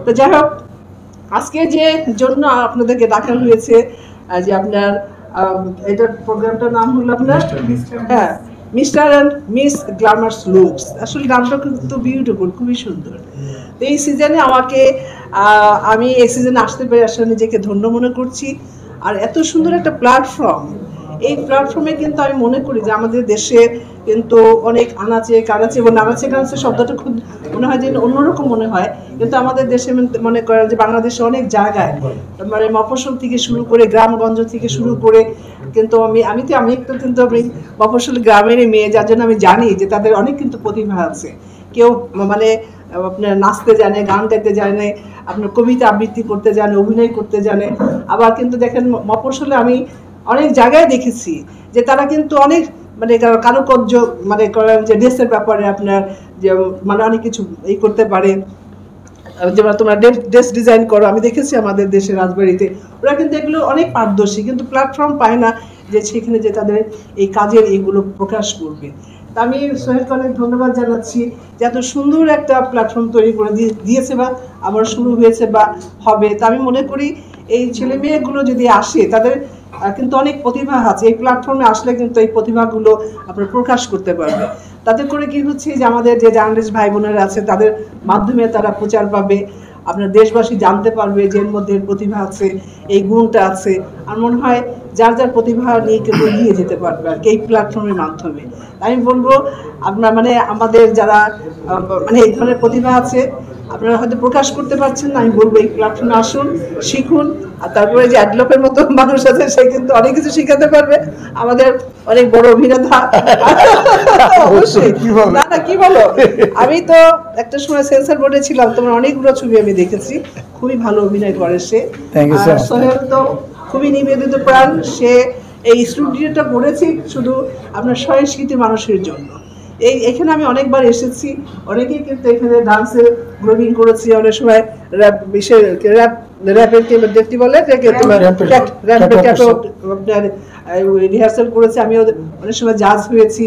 তো যাই হোক, আজকে যে জন্য আপনাদেরকে ডাকা হয়েছে, যে আপনার এটার প্রোগ্রামটার নাম হলো আপনার হ্যাঁ mister and miss glamorous looks. আসলে নামটা কিন্তু বিউটিফুল, খুবই সুন্দর। তো এই সিজনে আমি এই সিজনে আসতে পেরে আসলে নিজেকে ধন্য মনে করছি। আর এত সুন্দর একটা প্ল্যাটফর্ম, এই প্ল্যাটফর্মে কিন্তু আমি মনে করি যে আমাদের দেশে কিন্তু অনেক আনাচে কানাচে, এবং আনাচে কানাচে শব্দটা খুব মনে হয় যে অন্যরকম মনে হয়, কিন্তু আমাদের দেশে মনে করেন যে বাংলাদেশে অনেক জায়গায় মানে মফস্বল থেকে শুরু করে গ্রামগঞ্জ থেকে শুরু করে কিন্তু আমি কিন্তু মফস্বল গ্রামেরই মেয়ে, যার জন্য আমি জানি যে তাদের অনেক কিন্তু প্রতিভা আছে। কেউ মানে আপনার নাচতে জানে, গান গাইতে জানে, আপনার কবিতা আবৃত্তি করতে জানে, অভিনয় করতে জানে। আবার কিন্তু দেখেন মফস্বলে আমি অনেক জায়গায় দেখেছি যে তারা কিন্তু অনেক মানে কারুকার্য মানে করেন, যে ড্রেসের ব্যাপারে আপনার যে মানে অনেক কিছু এই করতে পারে, যেমন তোমরা ড্রেস ডিজাইন করো, আমি দেখেছি আমাদের দেশের রাজবাড়িতে ওরা কিন্তু এগুলো অনেক পারদর্শী, কিন্তু প্ল্যাটফর্ম পায় না যে সেখানে যে তাদের এই কাজের এইগুলো প্রকাশ করবে। তা আমি সোহেলকে অনেক ধন্যবাদ জানাচ্ছি যে এত সুন্দর একটা প্ল্যাটফর্ম তৈরি করে দিয়েছে বা আবার শুরু হয়েছে বা হবে। তা আমি মনে করি এই ছেলে মেয়েগুলো যদি আসে, তাদের কিন্তু অনেক প্রতিভা আছে, এই প্ল্যাটফর্মে আসলে কিন্তু এই প্রতিভাগুলো আপনারা প্রকাশ করতে পারবে। তাতে করে কি হচ্ছে যে আমাদের যে জার্নালিস্ট ভাই বোনেরা আছে তাদের মাধ্যমে তারা প্রচার পাবে, আপনার দেশবাসী জানতে পারবে যে এর মধ্যে প্রতিভা আছে, এই গুণটা আছে। আর মনে হয় যার যার প্রতিভা নিয়ে কিন্তু এগিয়ে যেতে পারবে আর কি এই প্ল্যাটফর্মের মাধ্যমে। আমি বলবো আপনার মানে আমাদের যারা মানে এই ধরনের প্রতিভা আছে, আপনারা হয়তো প্রকাশ করতে পারছেন না, আমি বলবো এই প্ল্যাটফর্মে আসুন, শিখুন। আর তারপরে যে অ্যাডলপের মতো মানুষ আছে, সে কিন্তু অনেক কিছু শিখাতে পারবে, আমাদের অনেক বড় অভিনেতা। অবশ্যই না না, কি বলো, আমি তো একটা সময় সেন্সর বোর্ডে ছিলাম, তোমার অনেকগুলো ছবি আমি দেখেছি, খুবই ভালো অভিনয় করে সে। আর সোহেল তো খুবই নিবেদিত প্রাণ, সে এই স্টুডিওটা করেছি শুধু আপনার সংস্কৃতি মানুষের জন্য। এখানে আমি অনেকবার এসেছি, অনেকেই কিন্তু এখানে ডান্সে গ্রুমিং করেছি, অনেক সময় র্যাপের কি বলে রিহার্সাল করেছি, আমিও অনেক সময় জাজ হয়েছি।